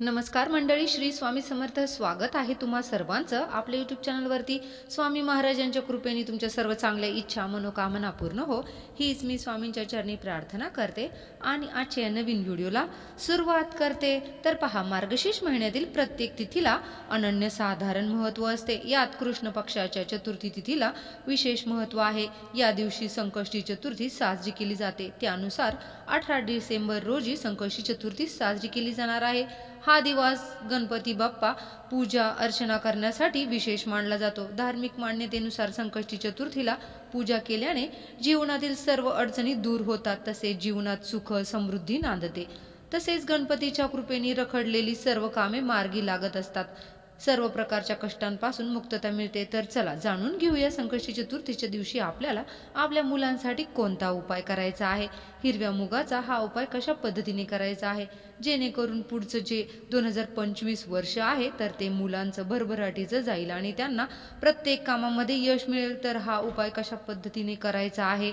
नमस्कार मंडळी, श्री स्वामी समर्थ. स्वागत आहे तुम्हा सर्वांचं आपल्या यूट्यूब चॅनलवरती. स्वामी महाराजांच्या कृपेने तुमच्या सर्व चांगल्या इच्छा मनोकामना पूर्ण हो, हीच मी स्वामींच्या चरणी प्रार्थना करते. आणि आजच्या नवीन व्हिडिओला सुरुवात करते. तर पहा, मार्गशीर्ष महिन्यातील प्रत्येक तिथीला अनन्यसाधारण महत्त्व असते. यात कृष्ण पक्षाच्या चतुर्थी तिथीला विशेष महत्त्व आहे. या दिवशी संकष्टी चतुर्थी साजरी केली जाते. त्यानुसार 18 डिसेंबर रोजी संकष्टी चतुर्थी साजरी केली जाणार आहे. हा दिवस गणपती बाप्पा पूजा अर्चना करण्यासाठी विशेष मानला जातो. धार्मिक मान्यतेनुसार संकष्टी चतुर्थीला पूजा केल्याने जीवनातील सर्व अडचणी दूर होतात, तसेच जीवनात सुख समृद्धी नांदते. तसेच गणपतीच्या कृपेने रखडलेली सर्व कामे मार्गी लागत असतात. सर्व प्रकारच्या कष्टांपासून मुक्तता मिळते. तर चला जाणून घेऊया, संकष्टी चतुर्थीच्या दिवशी आपल्याला आपल्या मुलांसाठी कोणता उपाय करायचा आहे. हिरव्या मुगाचा हा उपाय कशा पद्धतीने करायचा आहे, जेणेकरून पुढचं जे 2025 वर्ष आहे तर ते मुलांचं भरभराटीचं जाईल आणि त्यांना प्रत्येक कामामध्ये यश मिळेल. तर हा उपाय कशा पद्धतीने करायचा आहे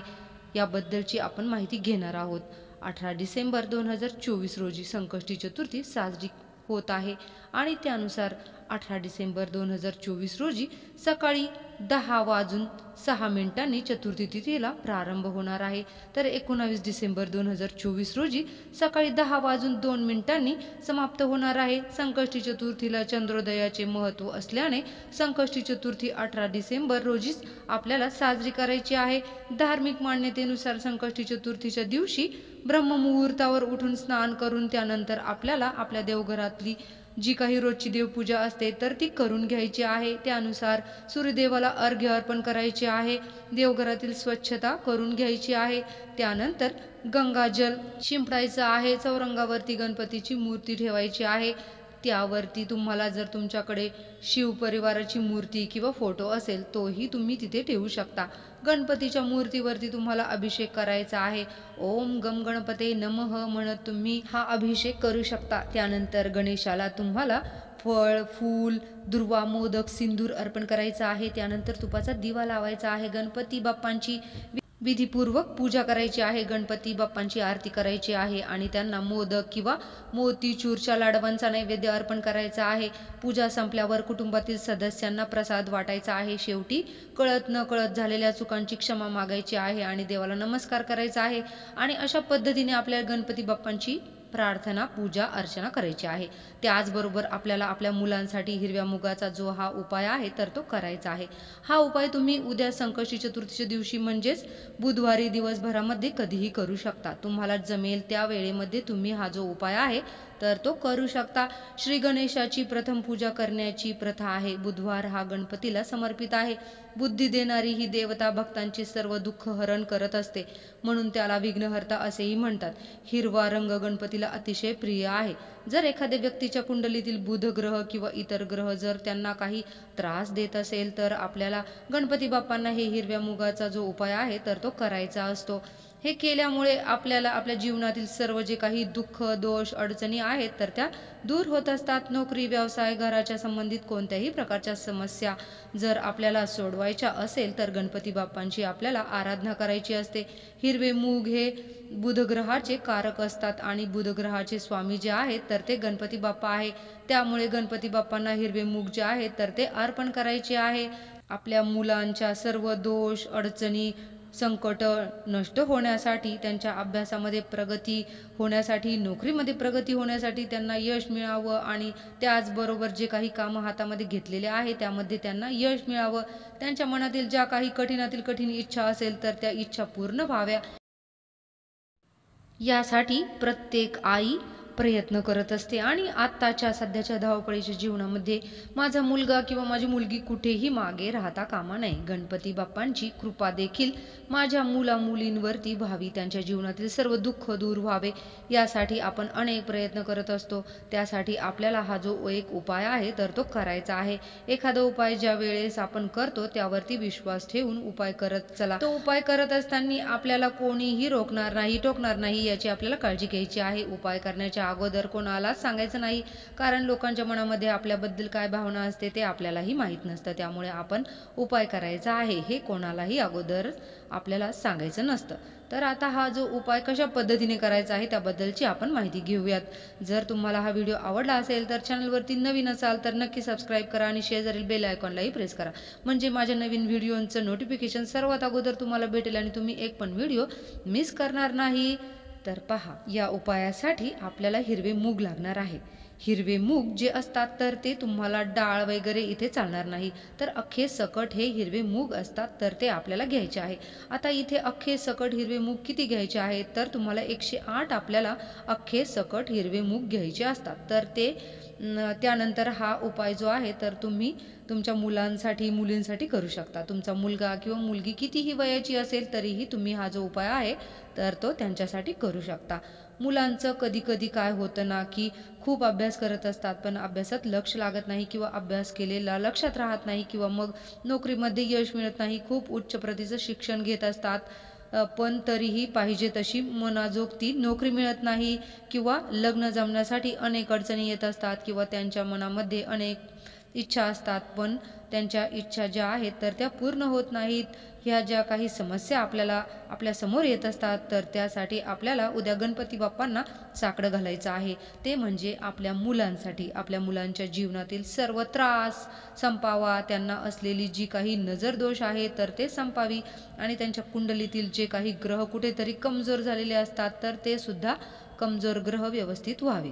याबद्दलची आपण माहिती घेणार आहोत. 18 डिसेंबर 2024 रोजी संकष्टी चतुर्थी साजरी होत आहे आणि त्यानुसार 18 डिसेंबर 2024 रोजी सकाळी 10:06 चतुर्थी तिथीला प्रारंभ होणार आहे. तर 19 डिसेंबर 2024 रोजी सकाळी 10:02 समाप्त होणार आहे. संकष्टी चतुर्थीला चंद्रोदयाचे महत्त्व असल्याने संकष्टी चतुर्थी 18 डिसेंबर रोजीच आपल्याला साजरी करायची आहे. धार्मिक मान्यतेनुसार संकष्टी चतुर्थीच्या दिवशी ब्रह्ममुहूर्तावर उठून स्नान करून त्यानंतर आपल्याला आपल्या देवघरातली जी काही रोजची देवपूजा असते तर ती करून घ्यायची आहे. त्यानुसार सूर्यदेवाला अर्घ्य अर्पण करायचे आहे. देवघरातील स्वच्छता करून घ्यायची आहे. त्यानंतर गंगाजल शिंपडायचं आहे. चौरंगावरती गणपतीची मूर्ती ठेवायची आहे. त्यावरती तुम्हाला जर तुमच्याकडे शिवपरिवाराची मूर्ती किंवा फोटो असेल तोही तुम्ही तिथे ठेवू शकता. गणपतीच्या मूर्तीवरती तुम्हाला अभिषेक करायचा आहे. ओम गम गणपते नमः म्हणत तुम्ही हा अभिषेक करू शकता. त्यानंतर गणेशाला तुम्हाला फळ फूल दुर्वा मोदक सिंदूर अर्पण करायचा आहे. त्यानंतर तुपाचा दिवा लावायचा आहे. गणपती बाप्पांची विधीपूर्वक पूजा करायची आहे. गणपती बाप्पांची आरती करायची आहे आणि त्यांना मोदक किंवा मोतीचूरच्या लाडवांचा नैवेद्य अर्पण करायचा आहे. पूजा संपल्यावर कुटुंबातील सदस्यांना प्रसाद वाटायचा आहे. शेवटी कळत न कळत झालेल्या चुकांची क्षमा मागायची आहे आणि देवाला नमस्कार करायचा आहे. आणि अशा पद्धतीने आपल्या गणपती बाप्पांची प्रार्थना पूजा अर्चना करायची आहे. त्याचबरोबर आपल्याला आपल्या मुलांसाठी हिरव्या मुगाचा जो हा उपाय आहे तर तो करायचा आहे. हा उपाय तुम्ही उद्या संकष्टी चतुर्थीच्या दिवशी म्हणजेच बुधवारी दिवसभरामध्ये कधीही करू शकता. तुम्हाला जमेल त्या वेळेमध्ये तुम्ही हा जो उपाय आहे तर तो करू शकता. श्री गणेशाची प्रथम पूजा करण्याची प्रथा आहे. बुधवार हा गणपतीला समर्पित आहे. बुद्धी देणारी ही देवता भक्तांची सर्व दुःख हरण करत असते, म्हणून त्याला विघ्नहर्ता असेही म्हणतात. हिरवा रंग गणपतीला अतिशय प्रिय आहे. जर एखाद्या व्यक्तीच्या कुंडलीतील बुध ग्रह किंवा इतर ग्रह जर त्यांना काही त्रास देत असेल तर आपल्याला गणपती बाप्पांना हे हिरव्या मुगाचा जो उपाय आहे तर तो करायचा असतो. हे केल्यामुळे आपल्याला आपल्या जीवनातील सर्व जे काही दुःख दोष अडचणी आहेत तर त्या दूर होत असतात. नोकरी व्यवसाय घराच्या संबंधित कोणत्याही प्रकारच्या समस्या जर आपल्याला सोडवायच्या असेल तर गणपती बाप्पांची आपल्याला आराधना करायची असते. हिरवे मूग हे बुधग्रहाचे कारक असतात आणि बुधग्रहाचे स्वामी जे आहेत तर ते गणपती बाप्पा आहे. त्यामुळे गणपती बाप्पांना हिरवे मूग जे आहेत तर ते अर्पण करायचे आहे. आपल्या मुलांच्या सर्व दोष अडचणी संकट नष्ट होण्यासाठी, त्यांच्या अभ्यासामध्ये प्रगती होण्यासाठी, नोकरीमध्ये प्रगती होण्यासाठी, त्यांना यश मिळावं आणि त्याचबरोबर जे काही कामं हातामध्ये घेतलेले आहे त्यामध्ये त्यांना यश मिळावं, त्यांच्या मनातील ज्या काही कठीणातील कठीण इच्छा असेल तर त्या इच्छा पूर्ण व्हाव्या, यासाठी प्रत्येक आई प्रयत्न करत असते. आणि आत्ताच्या सध्याच्या धावपळीच्या जीवनामध्ये माझा मुलगा किंवा माझी मुलगी कुठेही मागे राहता कामा नये. गणपती बाप्पांची कृपा देखील माझ्या मुला मुलींवरती व्हावी, त्यांच्या जीवनातील सर्व दुःख दूर व्हावे, यासाठी आपण अनेक प्रयत्न करत असतो. त्यासाठी आपल्याला हा जो एक उपाय आहे तर तो करायचा आहे. एखादा उपाय ज्या वेळेस आपण करतो त्यावरती विश्वास ठेवून उपाय करत चला. तो उपाय करत असताना आपल्याला कोणीही रोखणार नाही टोकणार नाही याची आपल्याला काळजी घ्यायची आहे. उपाय करण्याच्या अगोदर कोणालाच सांगायचं नाही, कारण लोकांच्या मनामध्ये आपल्याबद्दल काय भावना असते ते आपल्यालाही माहीत नसतं. त्यामुळे आपण उपाय करायचा आहे हे कोणालाही अगोदर आपल्याला सांगायचं नसतं. तर आता हा जो उपाय कशा पद्धतीने करायचा आहे त्याबद्दलची आपण माहिती घेऊयात। जर तुम्हाला हा व्हिडिओ आवडला असेल तर चॅनलवरती नवीन असाल तर नक्की सबस्क्राईब करा आणि शेजारील बेल आयकॉनलाही प्रेस करा, म्हणजे माझ्या नवीन व्हिडिओचं नोटिफिकेशन सर्वात अगोदर तुम्हाला भेटेल आणि तुम्ही एक पण व्हिडिओ मिस करणार नाही। तर पहा, या उपायासाठी आपल्याला हिरवे मूग लागणार आहे। हिरवे मूग जे असतात तर ते तुम्हाला डाळ वगैरे इथे चालणार नाही, तर अख्खे सकट हे हिरवे मूग असतात तर ते आपल्याला घ्यायचे आहे। आता इथे अख्खे सकट हिरवे मूग किती घ्यायचे आहेत तर तुम्हाला 108 आपल्याला अख्खे सकट हिरवे मूग घ्यायचे असतात। तर ते त्यानंतर हा उपाय जो आहे तर तुम्ही तुमच्या मुलांसाठी मुलींसाठी करू शकता। तुमचा मुलगा किंवा मुलगी कितीही वयाची असेल तरीही तुम्ही हा जो उपाय आहे तर तो त्यांच्यासाठी करू शकता। मुलांचं कधी कधी काय होतं ना की खूप अभ्यास करत असतात पण अभ्यासात लक्ष लागत नाही किंवा अभ्यास केलेला लक्षात राहत नाही किंवा मग नोकरीमध्ये यश मिळत नाही, खूप उच्च प्रतीचं शिक्षण घेत असतात पण तरीही पाहिजे तशी मनाजोग ती नोकरी मिळत नाही किंवा लग्न जमण्यासाठी अनेक अडचणी येत असतात किंवा त्यांच्या मनामध्ये अनेक इच्छा असतात पण त्यांच्या इच्छा ज्या आहेत तर त्या पूर्ण होत नाहीत। ह्या ज्या काही समस्या आपल्या समोर येत असतात तर त्यासाठी आपल्याला उद्या गणपती बाप्पांना साकडं घालायचं आहे। ते म्हणजे आपल्या मुलांसाठी, आपल्या मुलांच्या जीवनातील सर्व त्रास संपावा, त्यांना असलेली जी काही नजर दोष आहे तर ते संपावी आणि त्यांच्या कुंडलीतील जे काही ग्रह कुठेतरी कमजोर झालेले असतात तर ते सुद्धा कमजोर ग्रह व्यवस्थित व्हावे,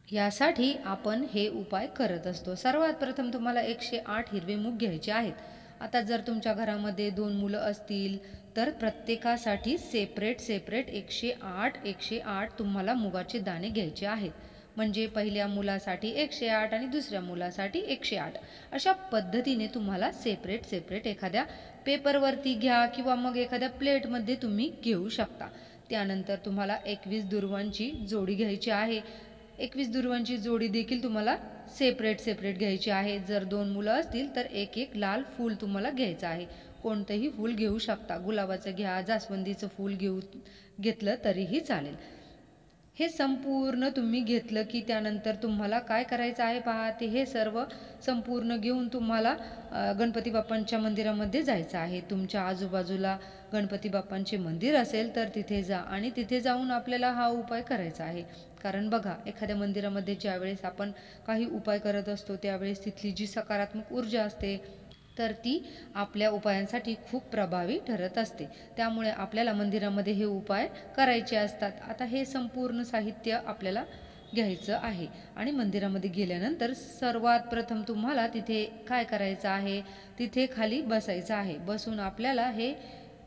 यासाठी आपण हे उपाय करत असतो। सर्वात प्रथम तुम्हाला 108 हिरवे मूग घ्यायचे आहेत। आता जर तुमच्या घरामध्ये 2 मुलं असतील तर प्रत्येकासाठी सेपरेट 108 तुम्हाला मुगाचे दाणे घ्यायचे आहेत, म्हणजे पहिल्या मुलासाठी 108 आणि दुसऱ्या मुलासाठी 108 अशा पद्धतीने तुम्हाला सेपरेट एखाद्या पेपरवरती घ्या किंवा मग एखाद्या प्लेटमध्ये तुम्ही घेऊ शकता। त्यानंतर तुम्हाला 21 दुर्वांची जोडी घ्यायची आहे। 21 दुर्वांची जोडी देखील तुम्हाला सेपरेट घ्यायची आहे। जर 2 मुलं असतील तर एक लाल फूल तुम्हाला घ्यायचं आहे, कोणतंही फूल घेऊ शकता, गुलाबाचं घ्या, जास्वंदीचं फूल घेतलं तरीही चालेल। हे संपूर्ण तुम्ही घेतलं की त्यानंतर तुम्हाला काय करायचं आहे पहा, ते हे सर्व संपूर्ण घेऊन तुम्हाला गणपती बाप्पांच्या मंदिरामध्ये जायचं आहे। तुमच्या आजूबाजूला गणपती बाप्पांचे मंदिर असेल तर तिथे जा आणि तिथे जाऊन आपल्याला हा उपाय करायचा आहे। कारण बघा, एखाद्या मंदिरामध्ये ज्यावेळेस आपण काही उपाय करत असतो त्यावेळेस तिथली जी सकारात्मक ऊर्जा असते तर ती आपल्या उपायांसाठी खूप प्रभावी ठरत असते, त्यामुळे आपल्याला मंदिरामध्ये हे उपाय करायचे असतात। आता हे संपूर्ण साहित्य आपल्याला घ्यायचं आहे आणि मंदिरामध्ये गेल्यानंतर सर्वात प्रथम तुम्हाला तिथे काय करायचं आहे, तिथे खाली बसायचं आहे। बसून आपल्याला हे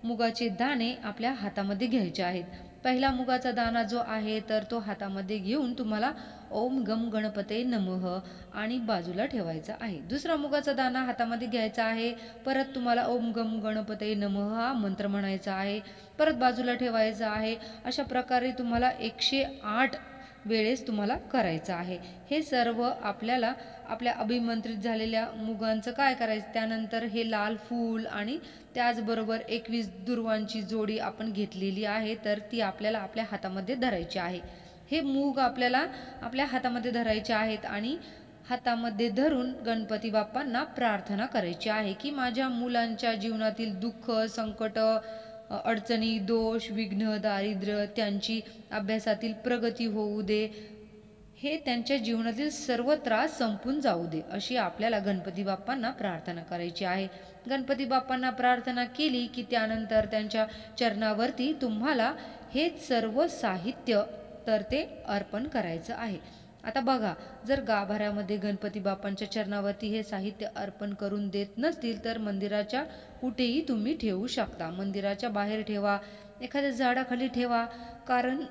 मुगाचे दाणे आपल्या हातामध्ये घ्यायचे आहेत। पहिला मुगाचा दाणा जो आहे तर तो हातामध्ये घेऊन तुम्हाला ओम गम गणपते नमः आणि बाजूला ठेवायचा आहे। दुसरा मुगाचा दाणा हातामध्ये घ्यायचा आहे, परत तुम्हाला ओम गम गणपते नमः हा मंत्र म्हणायचा आहे, परत बाजूला ठेवायचा आहे। अशा प्रकारे तुम्हाला 108 वेळेस तुम्हाला करायचं आहे। हे सर्व आपल्याला आपल्या अभिमंत्रित झालेल्या मुगांचं काय करायचं, त्यानंतर हे लाल फूल आणि त्याचबरोबर 21 दुर्वांची जोडी आपण घेतलेली आहे तर ती आपल्याला आपल्या हातामध्ये धरायची आहे। हे मूग आपल्याला आपल्या हातामध्ये धरायचे आहेत आणि हातामध्ये धरून गणपती बाप्पांना प्रार्थना करायची आहे की माझ्या मुलांच्या जीवनातील दुःख, संकट, अडचणी, दोष, विघ्न, दारिद्र्य, त्यांची अभ्यासातील प्रगती होऊ दे, हे त्यांच्या जीवनातील सर्व त्रास संपून जाऊ दे, अशी आपल्याला गणपती बाप्पांना प्रार्थना करायची आहे। गणपती बाप्पांना प्रार्थना केली की त्यानंतर त्यांच्या चरणावरती तुम्हाला हे सर्व साहित्य तर ते अर्पण करायचं आहे। आता बघा, जर गाभाऱ्यामध्ये गणपती बाप्पांच्या चरणावरती हे साहित्य अर्पण करून देत नसतील तर मंदिराच्या कुठेही तुम्ही ठेवू शकता, मंदिराच्या बाहेर ठेवा, एखाद्या झाडाखाली ठेवा, कारण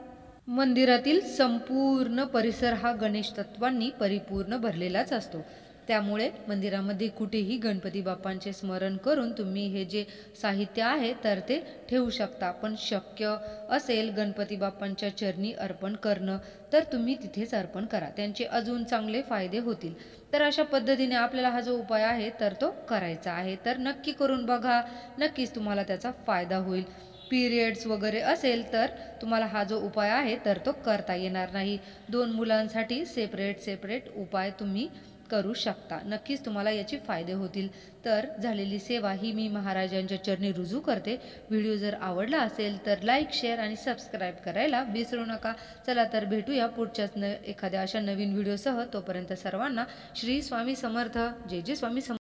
मंदिरातील संपूर्ण परिसर हा गणेश तत्वांनी परिपूर्ण भरलेलाच असतो, त्यामुळे मंदिरामध्ये कुठेही गणपती बाप्पांचे स्मरण करून तुम्ही हे जे साहित्य आहे तर ते ठेवू शकता। पण शक्य असेल गणपती बाप्पांच्या चरणी अर्पण करणं तर तुम्ही तिथेच अर्पण करा, त्यांचे अजून चांगले फायदे होतील। तर अशा पद्धतीने आपल्याला हा जो उपाय आहे तर तो करायचा आहे, तर नक्की करून बघा, नक्कीच तुम्हाला त्याचा फायदा होईल। पिरियड्स वगैरे असेल तर तुम्हाला हा जो उपाय आहे तर तो करता येणार नाही। 2 मुलांसाठी सेपरेट उपाय तुम्ही करू शकता. नक्कीच तुम्हाला याचे फायदे होतील. तर झालेली सेवा ही मी महाराजांच्या चरणी रुजू करते. व्हिडिओ जर आवडला असेल तर लाईक, शेअर आणि सबस्क्राईब करायला विसरू नका. चला तर भेटूया पुढच्याच एखाद्या अशा नवीन व्हिडिओसह. तोपर्यंत सर्वांना श्री स्वामी समर्थ. जय जय स्वामी समर्थ.